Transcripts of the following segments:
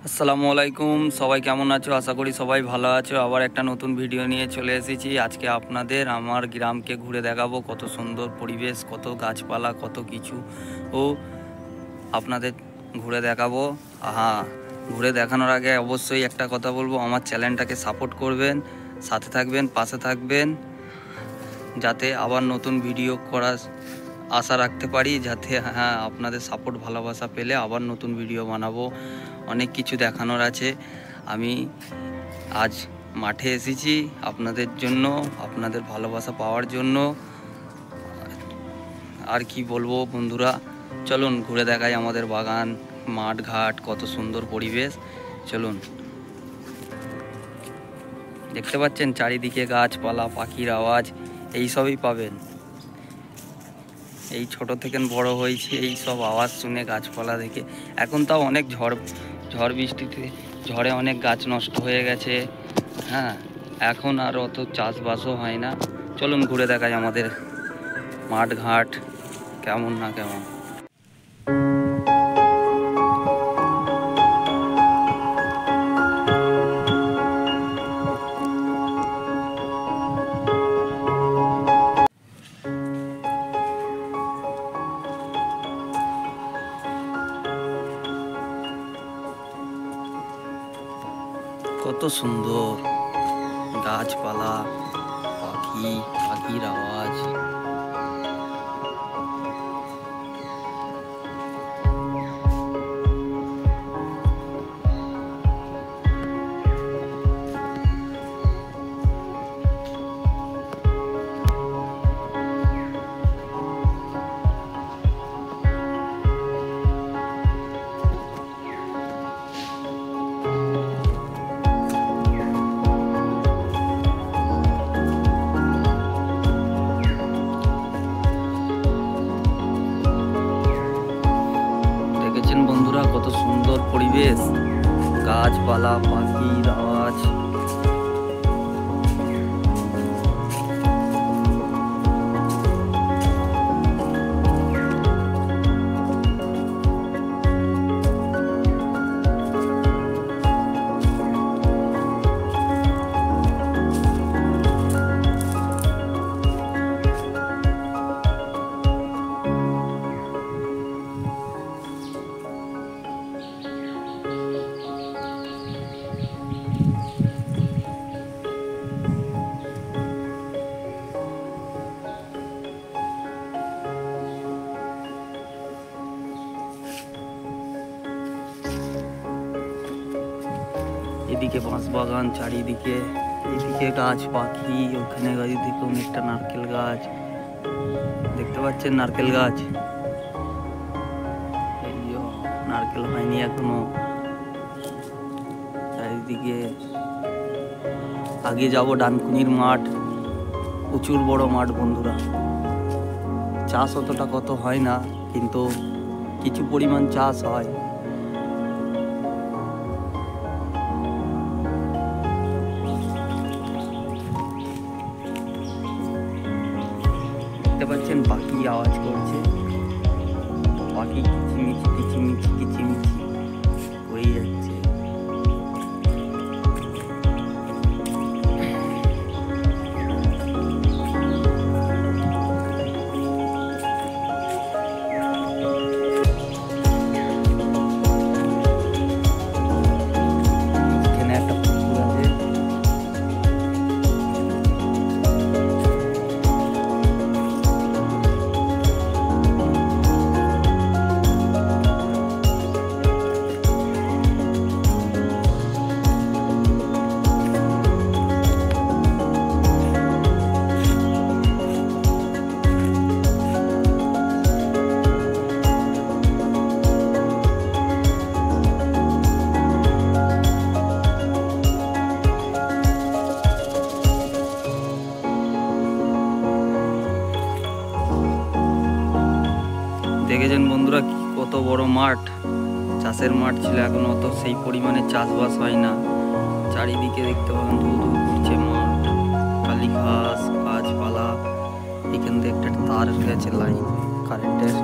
আসসালামু আলাইকুম, সবাই কেমন আছো? আশা করি সবাই ভালো আছো। আবার একটা নতুন ভিডিও নিয়ে চলে এসেছি। আজকে আপনাদের আমার গ্রামকে ঘুরে দেখাবো, কত সুন্দর পরিবেশ, কত গাছপালা, কত কিছু ও আপনাদের ঘুরে দেখাবো। হ্যাঁ, ঘুরে দেখানোর আগে অবশ্যই একটা কথা বলবো, আমার চ্যানেলটাকে সাপোর্ট করবেন, সাথে থাকবেন, পাশে থাকবেন, যাতে আবার নতুন ভিডিও করার আশা রাখতে পারি, যাতে আপনাদের সাপোর্ট ভালোবাসা পেলে আবার নতুন ভিডিও বানাবো। অনেক কিছু দেখানোর আছে। আমি আজ মাঠে এসেছি আপনাদের জন্য, আপনাদের ভালোবাসা পাওয়ার জন্য। আর কি বলবো বন্ধুরা, চলুন ঘুরে দেখাই আমাদের বাগান, মাঠ ঘাট, কত সুন্দর পরিবেশ। চলুন, দেখতে পাচ্ছেন চারিদিকে গাছপালা, পাখির আওয়াজ, এই সবই পাবেন। এই ছোট থেকে বড় হয়েছি এই সব আওয়াজ শুনে, গাছপালা দেখে। এখন তাও অনেক ঝড় বৃষ্টিতে, ঝড়ে অনেক গাছ নষ্ট হয়ে গেছে। হ্যাঁ, এখন আর অত চাষবাসও হয় না। চলুন ঘুরে দেখাই আমাদের মাঠ ঘাট কেমন না কেমন। কত সুন্দর গাছপালা, পাখির আওয়াজ। বন্ধুরা, কত সুন্দর পরিবেশ, গাছপালা, পাখির আওয়াজ। এদিকে বাঁশ বাগান চারিদিকে, এদিকে গাছ পাখি, ওখানে এদিকে অনেকটা নারকেল গাছ দেখতে পাচ্ছেন। নারকেল গাছ, নারকেল হয়নি এখনো। চারিদিকে আগে যাব ডানকুনির মাঠ, প্রচুর বড় মাঠ বন্ধুরা। চাষ অতটা কত হয় না, কিন্তু কিছু পরিমাণ চাষ হয়। দেখতে পাচ্ছেন পাখি আওয়াজ করছে, পাখি কিচিমিচি করেই যাচ্ছে। এখানে একটা পুকুর আছে, দেখেছেন বন্ধুরা কত বড় মাঠ, চাষের মাঠ ছিল। এখন অত সেই পরিমাণে চাষবাস হয় না। চারিদিকে দেখতে পাবেন ধু ধু করছে মাঠ, খালি ঘাস, গাছপালা। এখান থেকে একটা তার গেছে, লাইন কারেন্টের।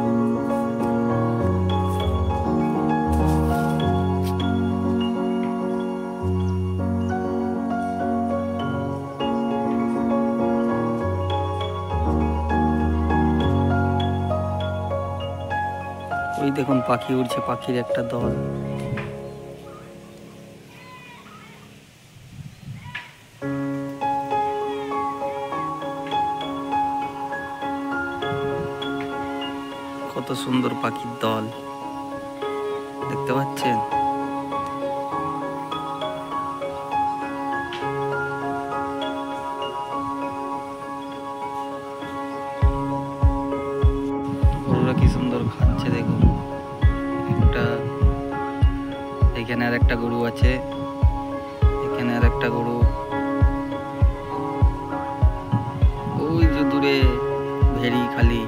দেখুন পাখি উড়ছে, পাখির একটা দল। কত সুন্দর পাখির দল দেখতে পাচ্ছেন। গরুরা কি সুন্দর খাচ্ছে দেখুন। একটা এখানে আর একটা গরু আছে, এখানে আর একটা গরু, ওই যে দূরে ভেড়ি, খালি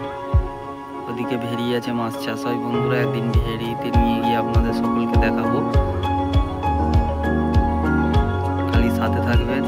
ওদিকে ভেড়ি আছে, মাছ চাষ হয়। বন্ধুরা একদিন ভেড়িতে নিয়ে গিয়ে আপনাদের সকলকে দেখাবো, খালি সাথে থাকবেন।